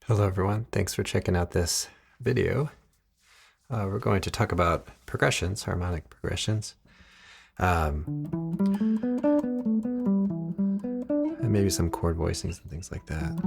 Hello everyone, thanks for checking out this video. We're going to talk about progressions, harmonic progressions, and maybe some chord voicings and things like that.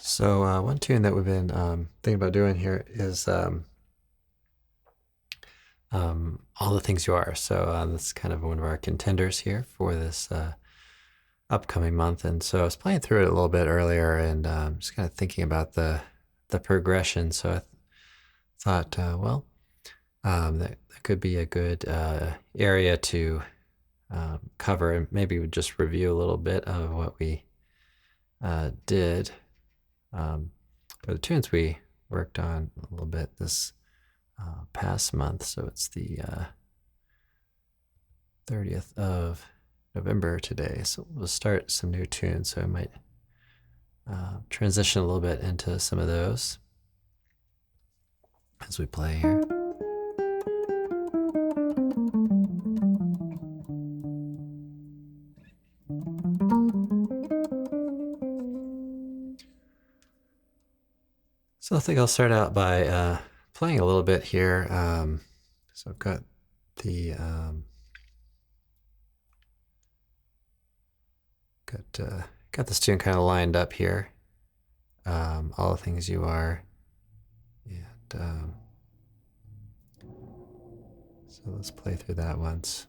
So one tune that we've been thinking about doing here is All the Things You Are. So that's kind of one of our contenders here for this upcoming month. And so I was playing through it a little bit earlier and just kind of thinking about the progression. So I thought, that could be a good area to cover, and maybe we just review a little bit of what we did for the tunes we worked on a little bit this past month. So it's the 30th of November today. So we'll start some new tunes. So I might transition a little bit into some of those as we play here. So I think I'll start out by playing a little bit here. So I've got the got this tune kind of lined up here. All the Things You Are, and so let's play through that once.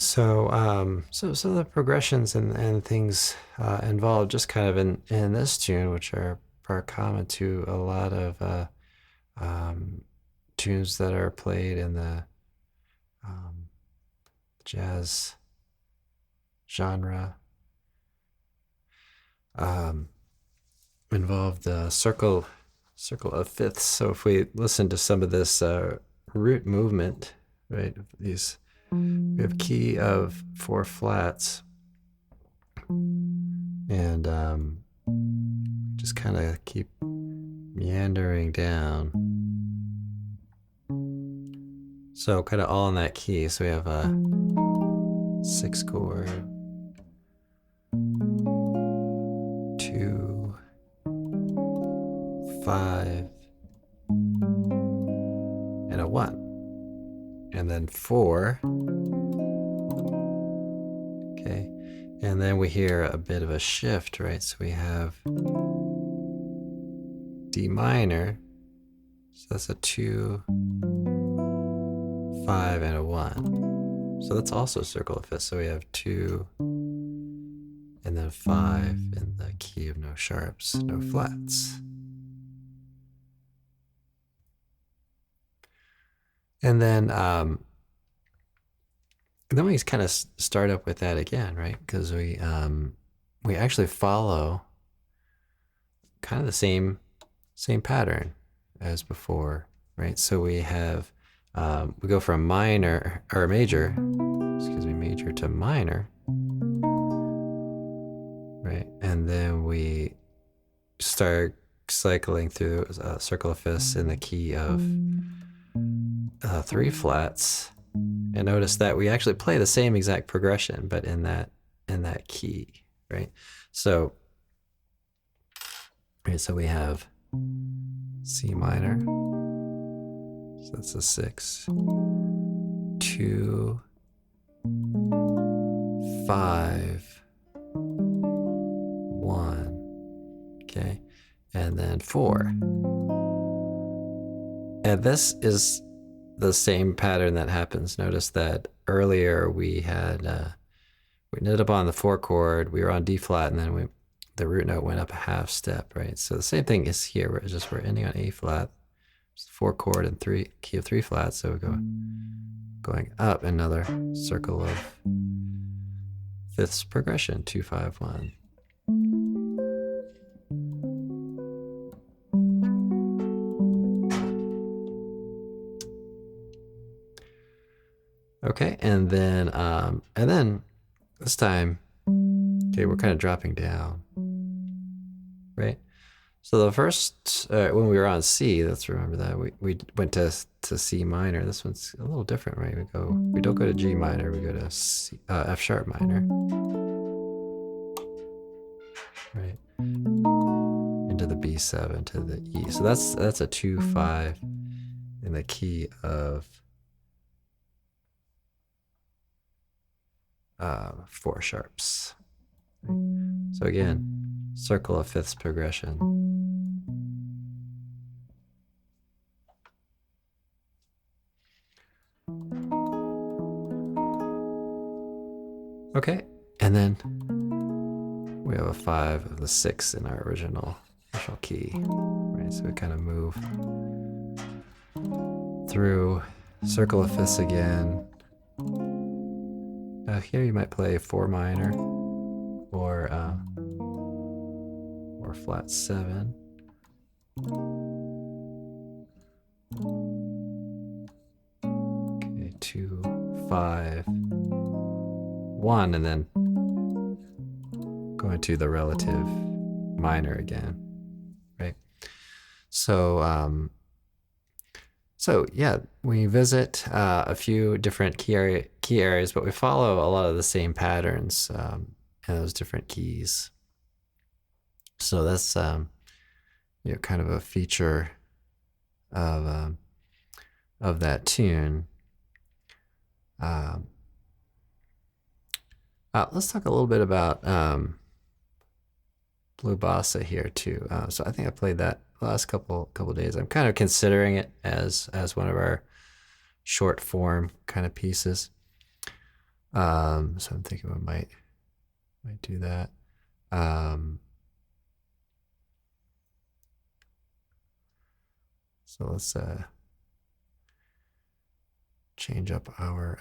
So the progressions and things involved just kind of in this tune, which are common to a lot of um, tunes that are played in the um, jazz genre, um, involve the circle of fifths. So if we listen to some of this root movement, right, these we have key of four flats, and just kind of keep meandering down. So kind of all in that key. So we have a 6 chord, 2, 5, and a 1, and then 4. Okay, and then we hear a bit of a shift, right? So we have D minor, so that's a 2, 5, and a 1. So that's also circle of fifths. So we have 2, and then 5 in the key of no sharps, no flats. And then we kind of start up with that again, right? Because we actually follow kind of the same pattern as before, right? So we have we go from major to minor, right? And then we start cycling through a circle of fifths in the key of 3 flats, and notice that we actually play the same exact progression, but in that key, right? So we have C minor, so that's a 6, 2, 5, 1, okay, and then 4. And this is the same pattern that happens. Notice that earlier we had we ended up on the 4 chord, we were on D flat, and then the root note went up a half step, right? So the same thing is here. We're ending on A flat, 4 chord and key of 3 flats. So we go going up another circle of fifths progression, 2, 5, 1. Okay, and then this time, okay, we're kind of dropping down, right? So the first, when we were on C, let's remember that we went to C minor. This one's a little different, right? We don't go to G minor, we go to C, F sharp minor, right? Into the B7 to the E. So that's a 2, 5 in the key of 4 sharps. So again, circle of fifths progression. Okay, and then we have a 5 of the 6 in our original key, right? So we kind of move through circle of fifths again. Here you might play 4 minor or flat 7. Okay, 2, 5, 1, and then going to the relative minor again, right? So yeah, we visit a few different key areas, but we follow a lot of the same patterns in those different keys. So that's kind of a feature of that tune. Let's talk a little bit about Blue Bossa here too. So I think I played that last couple days. I'm kind of considering it as one of our short form kind of pieces. So I'm thinking we might do that. So let's change up our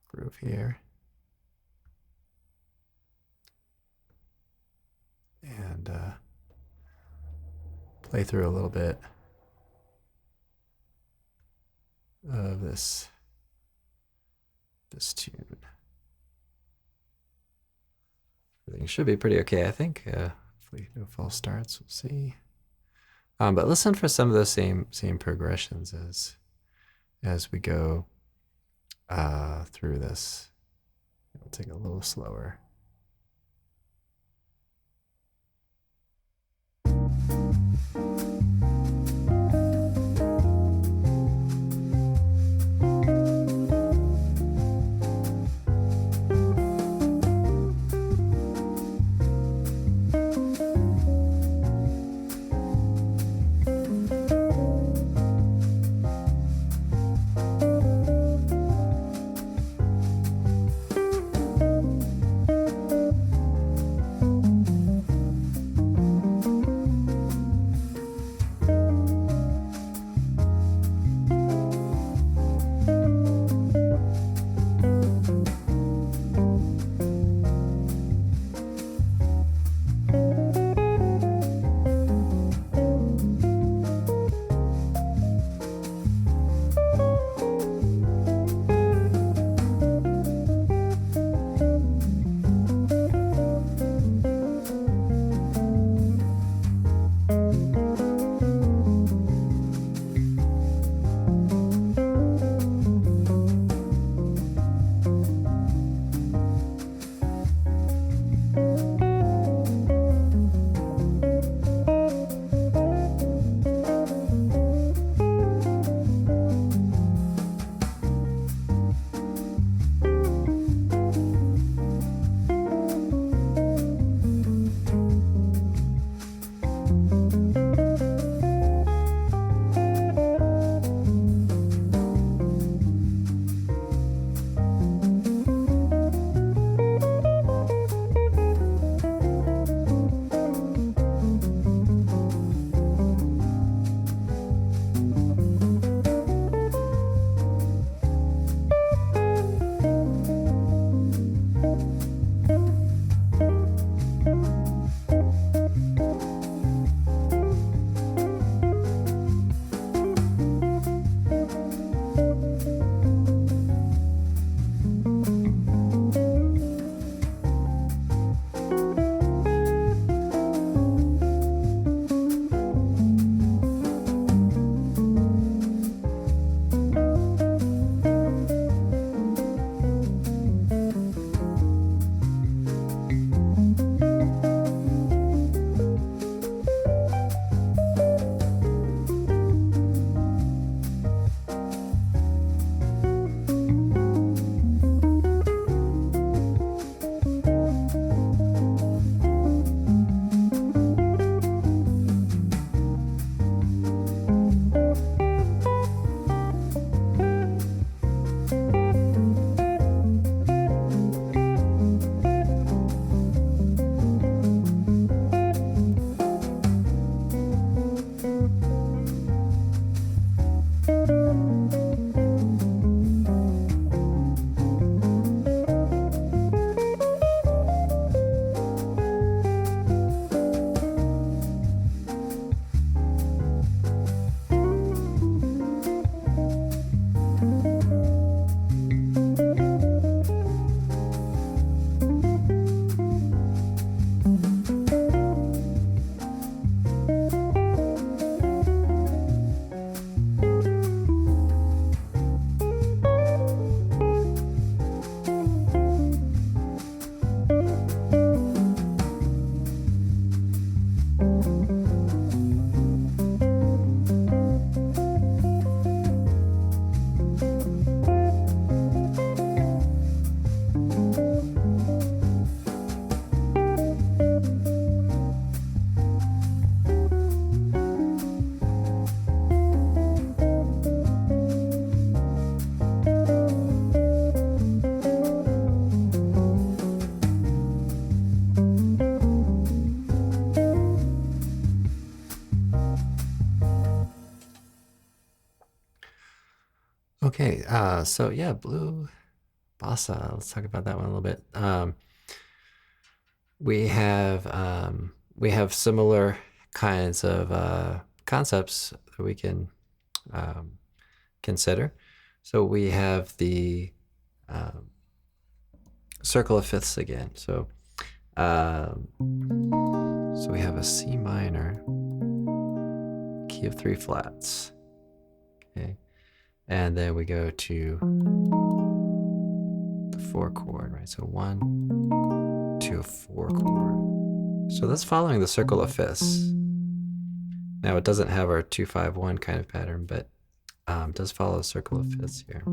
groove here. And play through a little bit of this tune. Everything should be pretty okay, I think. Hopefully no false starts. We'll see. But listen for some of those same progressions as we go through this. It'll take it a little slower. Okay, so yeah, Blue Bossa. Let's talk about that one a little bit. We have similar kinds of concepts that we can um, consider. So we have the um, circle of fifths again. Um, so we have a C minor, key of 3 flats. Okay, and then we go to the 4 chord, right? So 1, 2, 4 chord. So that's following the circle of fifths. Now it doesn't have our 2-5-1 kind of pattern, but does follow a circle of fifths here.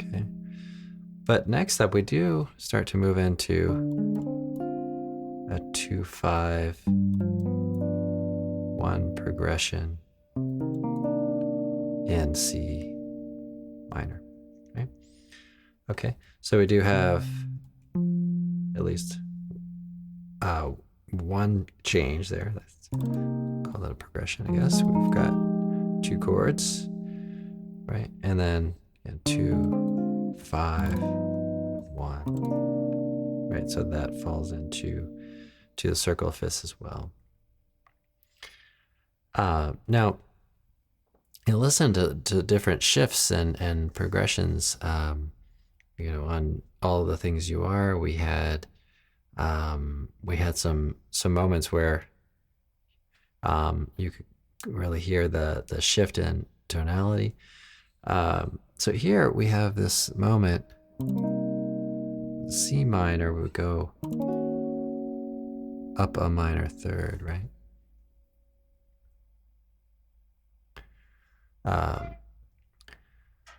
Okay. But next up, we do start to move into a 2-5-1 progression in C minor. Right? Okay. So we do have at least one change there. Let's call that a progression, I guess. We've got 2 chords, right? And then 2, 5, 1, right? So that falls into the circle of fifths as well. Now, you listen to different shifts and progressions. On All the Things You Are, we had some moments where you could really hear the shift in tonality. So here we have this moment, C minor would go up a minor third, right?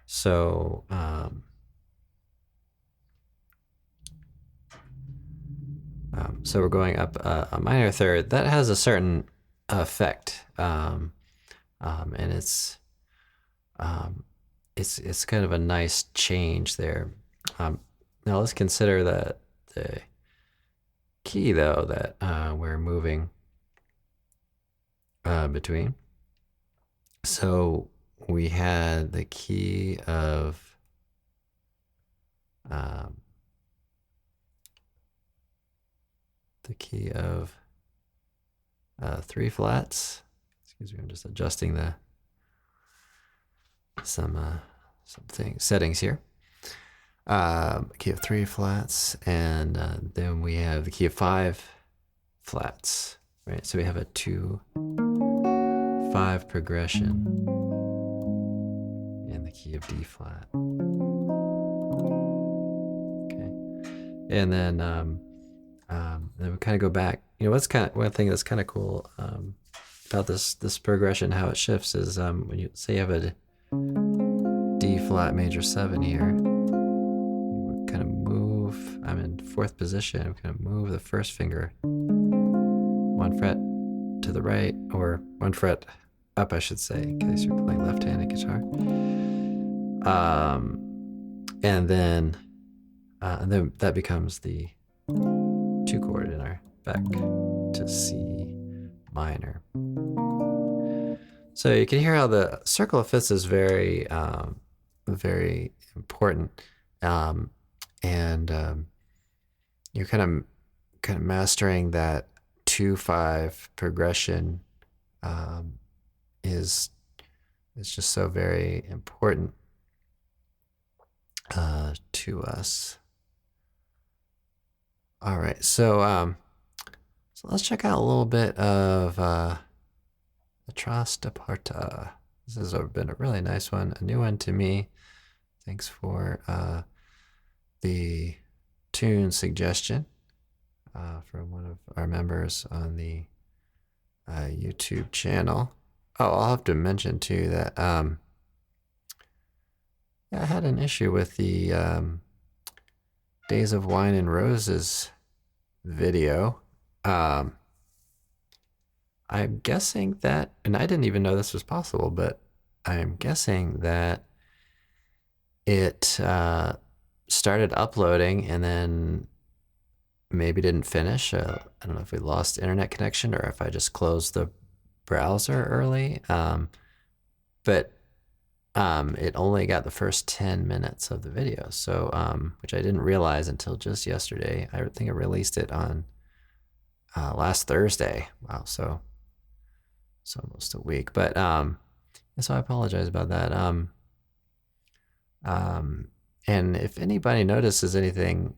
So we're going up a minor third. That has a certain effect, and it's kind of a nice change there. Now let's consider the key though that we're moving between. So we had the key of 3 flats. Excuse me, I'm just adjusting some settings here. Key of 3 flats, and then we have the key of 5 flats, right? So we have a 2-5 progression in the key of D flat. Okay, and then we kind of go back. One thing that's kind of cool about this progression, how it shifts, is when you say you have a D flat major 7 here, you kind of move. I'm in 4th position. We kind of move the first finger 1 fret to the right, or 1 fret up, I should say, in case you're playing left-handed guitar. And then that becomes the 2 chord in our back to C minor. So you can hear how the circle of fifths is very, very important, and you're kind of mastering that 2-5 progression is just so very important to us. All right, so let's check out a little bit of Atrás de Parta. This has been a really nice one, a new one to me. Thanks for the tune suggestion from one of our members on the YouTube channel. Oh, I'll have to mention too that I had an issue with the Days of Wine and Roses video. I'm guessing that, and I didn't even know this was possible, but I'm guessing that it started uploading and then maybe didn't finish. I don't know if we lost internet connection or if I just closed the browser early. but it only got the first 10 minutes of the video. So, which I didn't realize until just yesterday. I think I released it on last Thursday. Wow. So it's almost a week, but, so I apologize about that. And if anybody notices anything,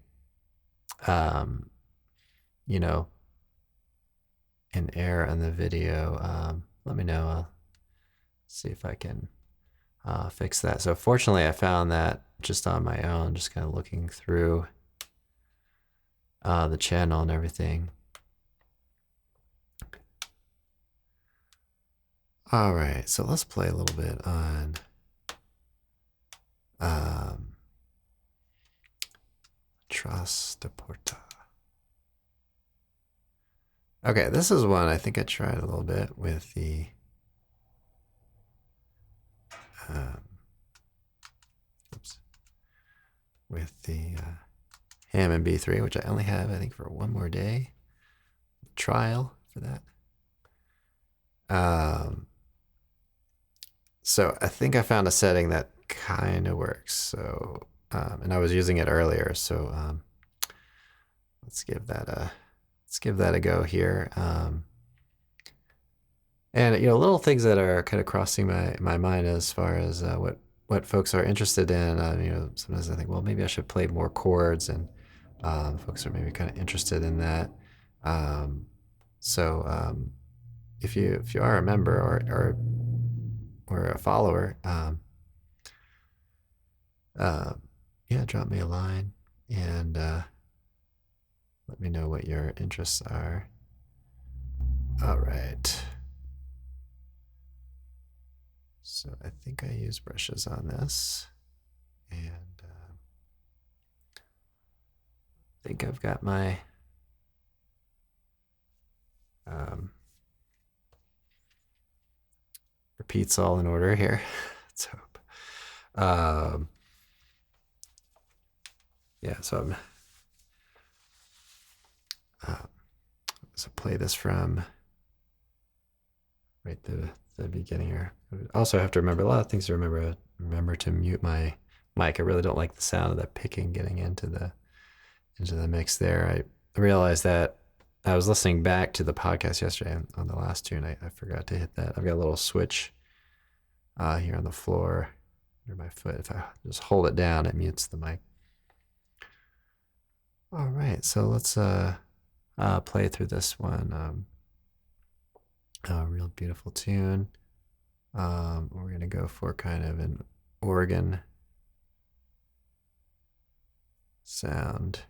you know, an error in the video, let me know. I'll see if I can fix that. So fortunately, I found that just on my own, just kind of looking through the channel and everything. All right, so let's play a little bit on Tras de Porta. Okay, this is one I think I tried a little bit with the Hammond B3, which I only have, I think, for one more day trial for that. So I think I found a setting that kind of works. So, and I was using it earlier. So let's give that a go here. And little things that are kind of crossing my mind as far as what folks are interested in. Sometimes I think, well, maybe I should play more chords, and folks are maybe kind of interested in that. So if you are a member or a follower, yeah, drop me a line and let me know what your interests are. All right. So I think I use brushes on this, and I think I've got my repeats all in order here. Let's hope. Yeah, so so play this from right the beginning here. Also, I have to remember a lot of things to remember. Remember to mute my mic. I really don't like the sound of that picking getting into the mix there. I realized that I was listening back to the podcast yesterday on the last tune. I forgot to hit that. I've got a little switch here on the floor under my foot. If I just hold it down, it mutes the mic. All right, so let's play through this one. A real beautiful tune. We're gonna go for kind of an organ sound.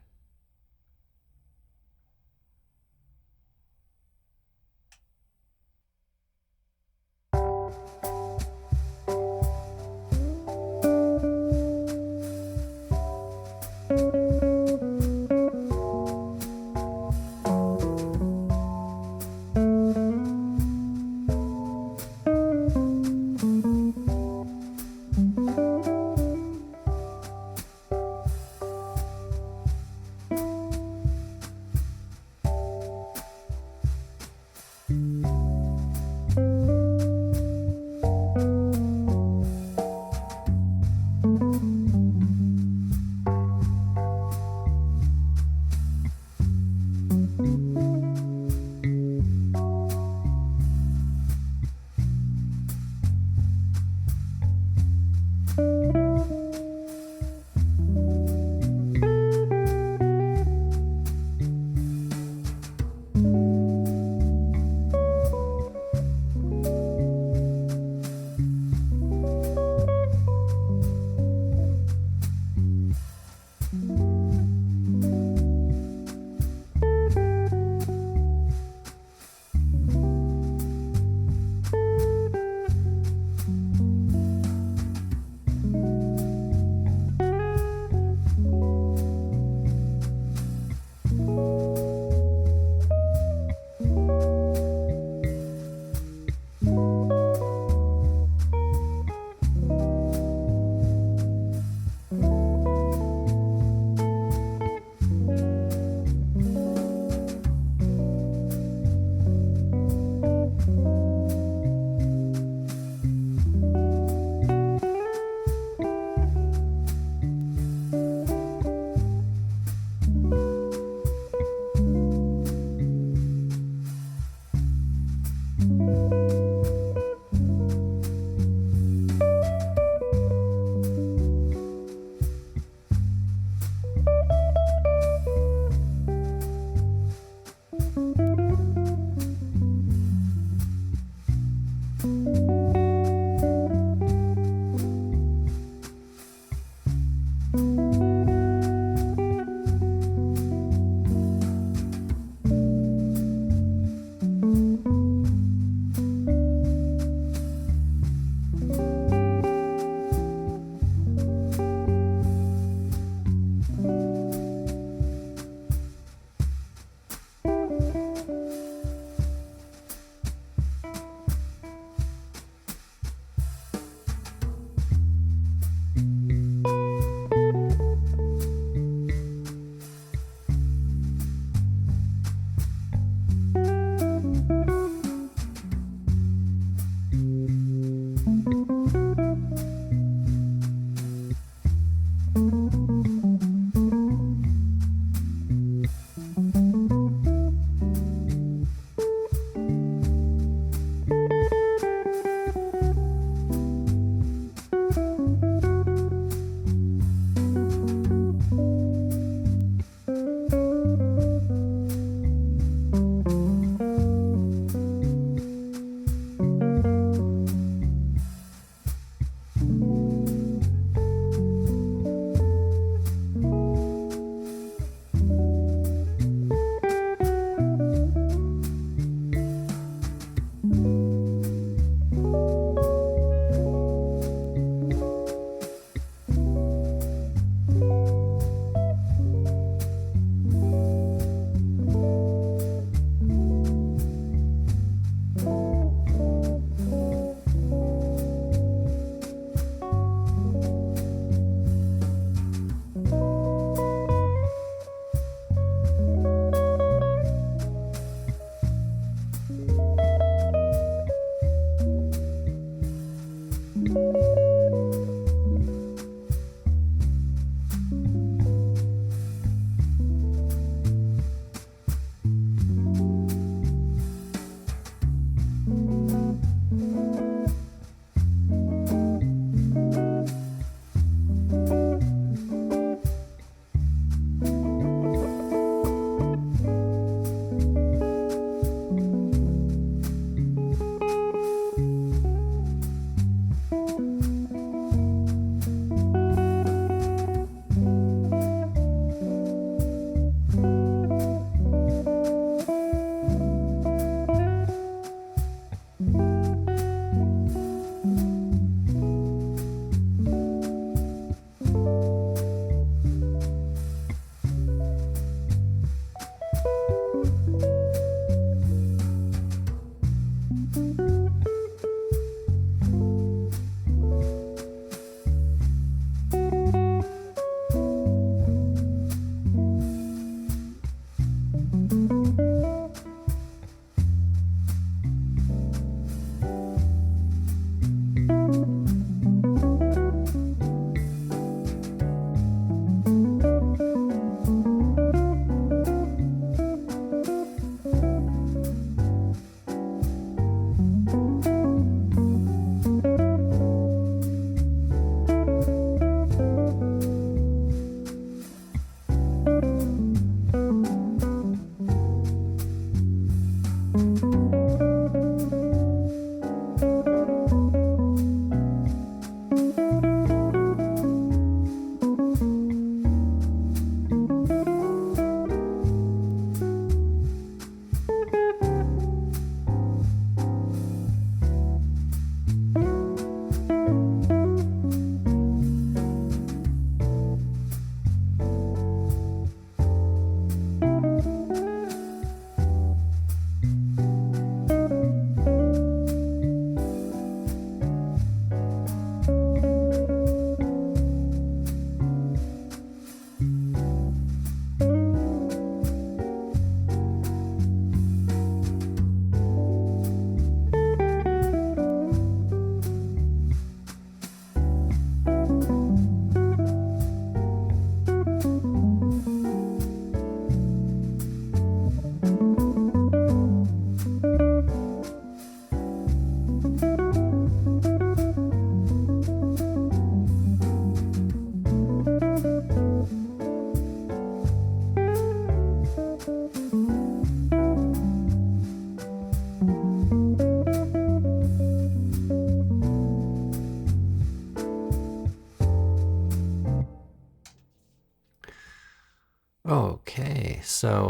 Okay, so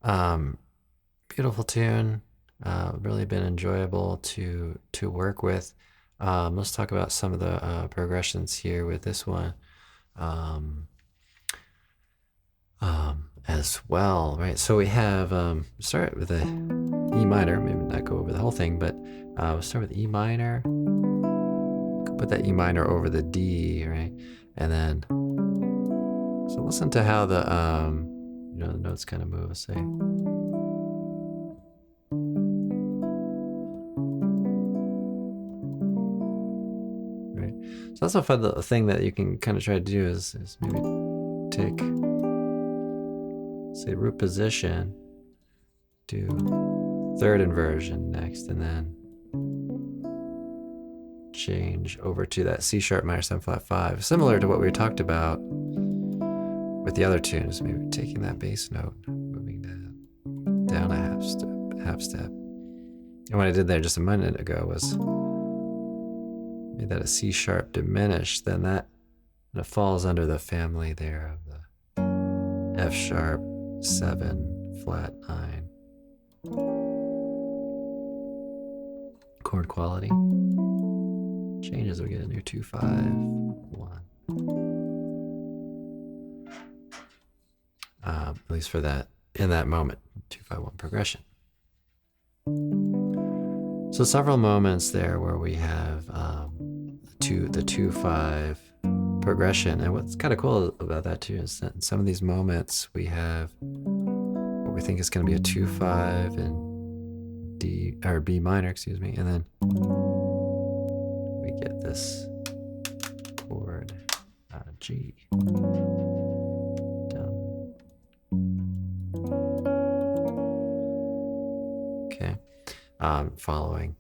um, beautiful tune. Really been enjoyable to work with. Let's talk about some of the progressions here with this one um, as well, right? So we have start with a E minor. Maybe not go over the whole thing, but we'll start with E minor. Put that E minor over the D, right? And then so listen to how the notes kind of move. Say. Right. So that's a fun thing that you can kind of try to do is maybe take, say, root position, do third inversion next, and then change over to that C sharp minor 7 flat 5, similar to what we talked about with the other tunes. Maybe taking that bass note, moving down a half step. And what I did there just a minute ago was made that a C sharp diminished. Then that falls under the family there of the F sharp 7 flat 9 chord quality. Changes, we get a new 2 5 1. At least for that in that moment, 2 5 1 progression. So several moments there where we have the 2 5 progression, and what's kind of cool about that too is that in some of these moments we have what we think is going to be a 2 5 and D or B minor, excuse me, and then we get this chord G down. Okay, following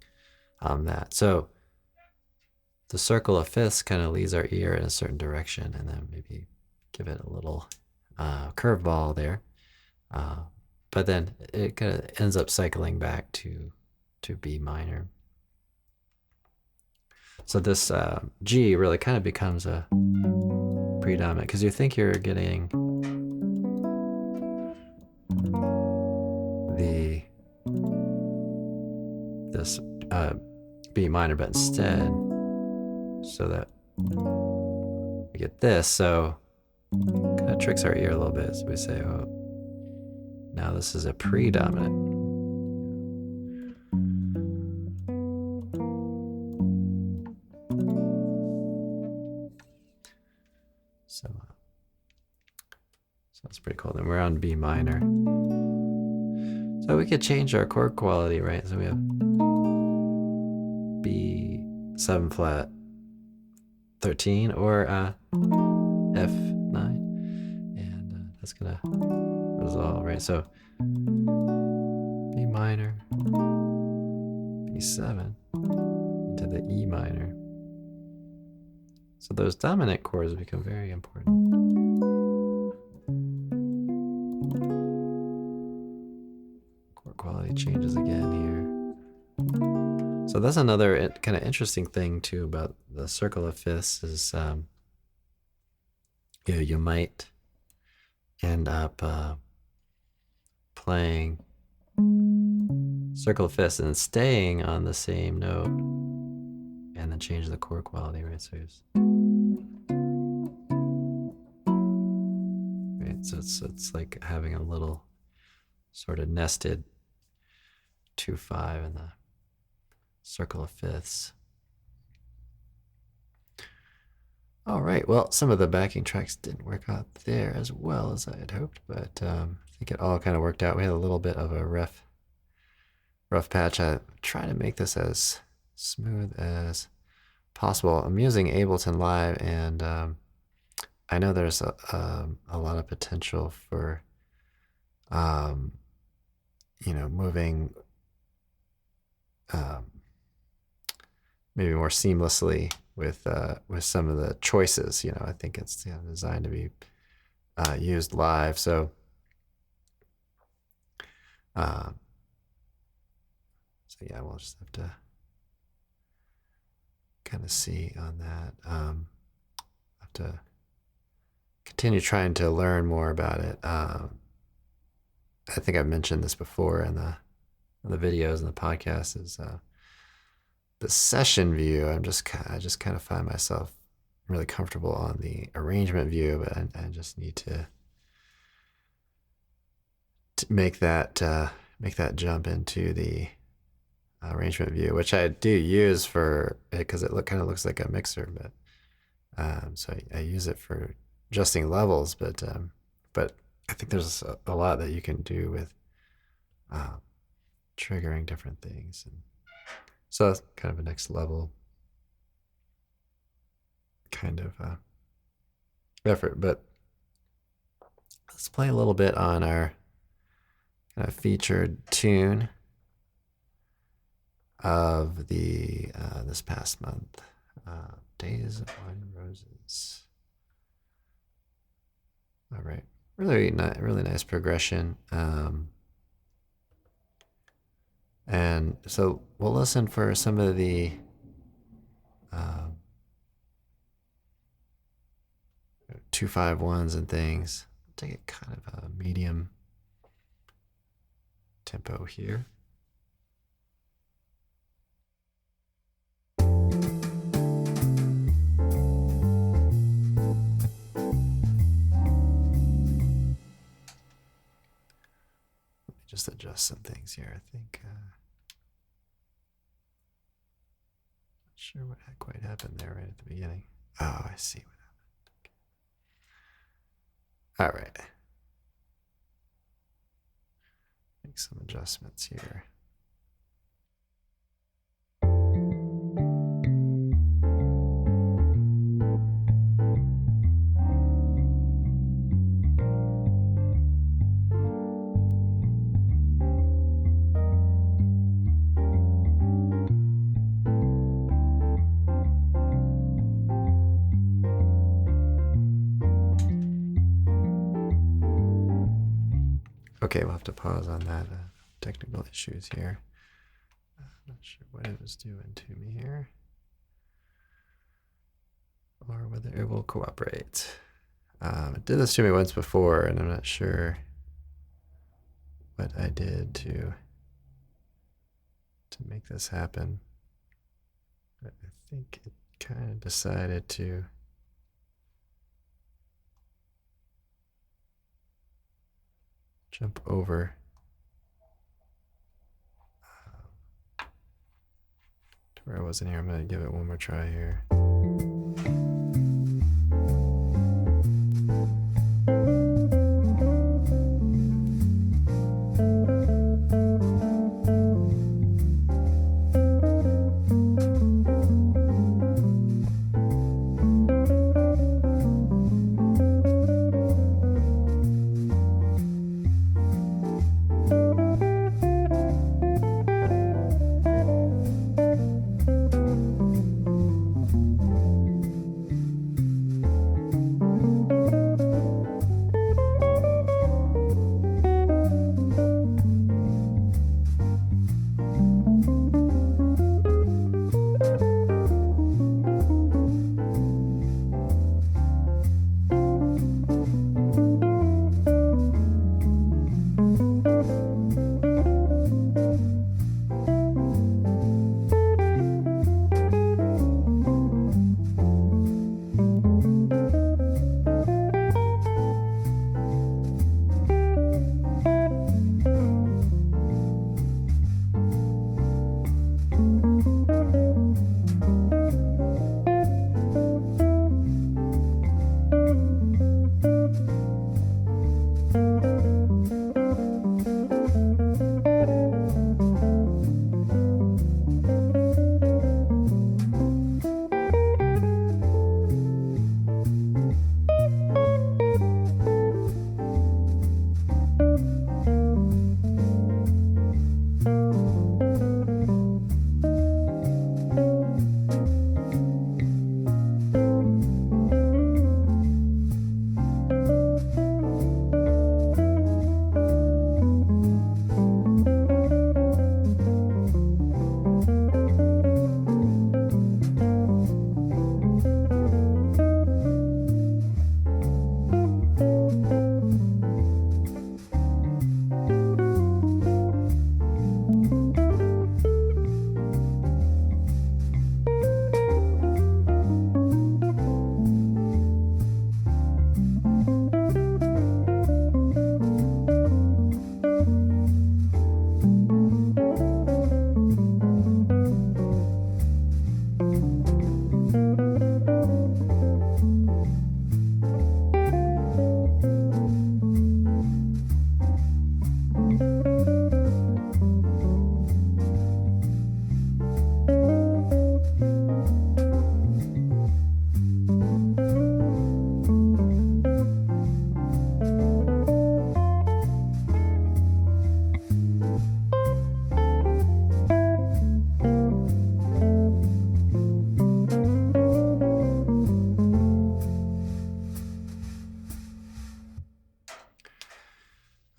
that. So the circle of fifths kind of leads our ear in a certain direction, and then maybe give it a little curveball there. But then it kind of ends up cycling back to B minor. So this G really kind of becomes a predominant because you think you're getting this B minor, but instead, so that we get this, so kind of tricks our ear a little bit. So we say, oh, now this is a predominant. So that's pretty cool. Then we're on B minor. So we could change our chord quality, right? So we have B 7 flat 13 or F9, and that's gonna resolve, right? So B minor, B7 into the E minor. So those dominant chords become very important. Chord quality changes again here. So that's another kind of interesting thing too about the circle of fifths is you might end up playing circle of fifths and staying on the same note, and then change the chord quality, right? So it's like having a little sort of nested 2 5 in the circle of fifths. All right, well, some of the backing tracks didn't work out there as well as I had hoped, but I think it all kind of worked out. We had a little bit of a rough patch. I try to make this as smooth as possible. I'm using Ableton Live, and I know there's a lot of potential for moving maybe more seamlessly with some of the choices. I think it's designed to be used live. So yeah, we'll just have to kind of see on that. Have to continue trying to learn more about it. I think I've mentioned this before in the videos and the podcast is the session view. I just kind of find myself really comfortable on the arrangement view, but I just need to make that jump into the arrangement view, which I do use for it because kind of looks like a mixer, but so I use it for adjusting levels, but I think there's a lot that you can do with triggering different things, and so that's kind of a next level kind of effort. But let's play a little bit on our kind of featured tune of the this past month, Days of Wine and Roses. All right, really nice progression, and so we'll listen for some of the 2/5/1s and things. Take it kind of a medium tempo here. Just adjust some things here. I think not sure what had quite happened there right at the beginning. Oh, I see what happened. All right. Make some adjustments here. Okay, we'll have to pause on that. Technical issues here. I'm not sure what it was doing to me here, or whether it will cooperate. It did this to me once before, and I'm not sure what I did to make this happen. But I think it kind of decided to jump over to where I wasn't here. I'm going to give it one more try here.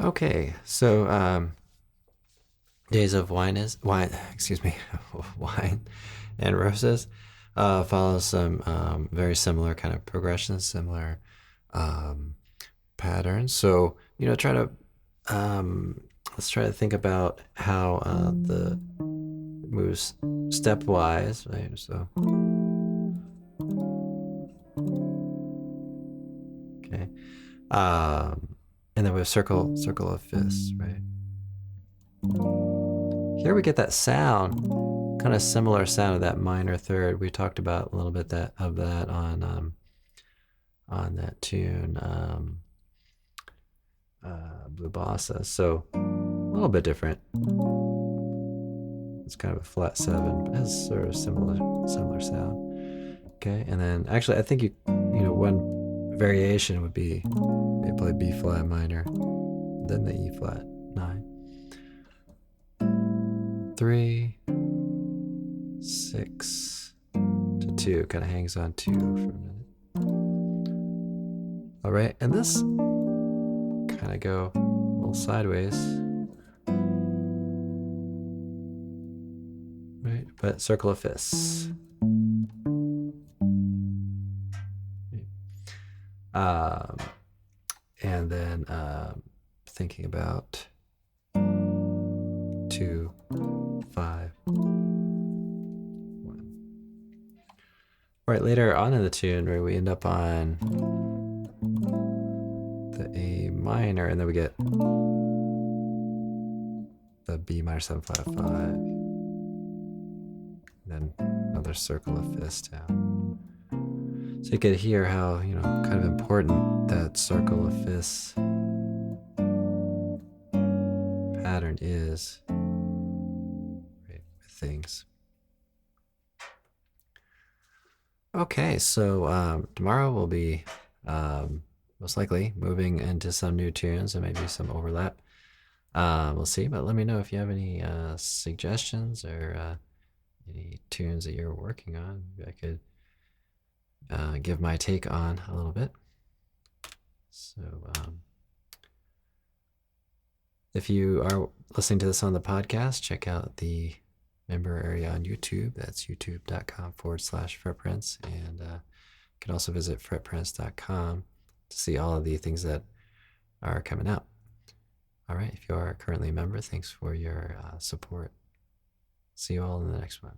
Okay, so Days of Wine is wine. Excuse me, Wine and Roses follows some very similar kind of progressions, similar um, patterns. So try to um, let's try to think about how the moves stepwise, right? So okay, and then we have circle of fists, right? Here we get that sound, kind of similar sound of that minor third. We talked about a little bit of that on that tune, Blue Bossa. So a little bit different. It's kind of a flat seven, but has sort of similar sound. Okay, and then actually I think one variation would be you play B flat minor, then the E flat 9, 3, 6 to 2, kind of hangs on 2 for a minute. All right, and this kind of go a little sideways, right? But circle of fists. Um, and then thinking about 2, 5, 1. Right, later on in the tune, right, we end up on the A minor, and then we get the B minor 7 5 5, and then another circle of fifths down. So you could hear how kind of important that circle of fifths pattern is, right, with things. Okay, so tomorrow we'll be most likely moving into some new tunes and maybe some overlap. We'll see, but let me know if you have any suggestions or any tunes that you're working on. Maybe I could give my take on a little bit. So if you are listening to this on the podcast, check out the member area on YouTube. That's youtube.com/fretprince. And you can also visit fretprince.com to see all of the things that are coming out. All right, if you are currently a member, thanks for your support. See you all in the next one.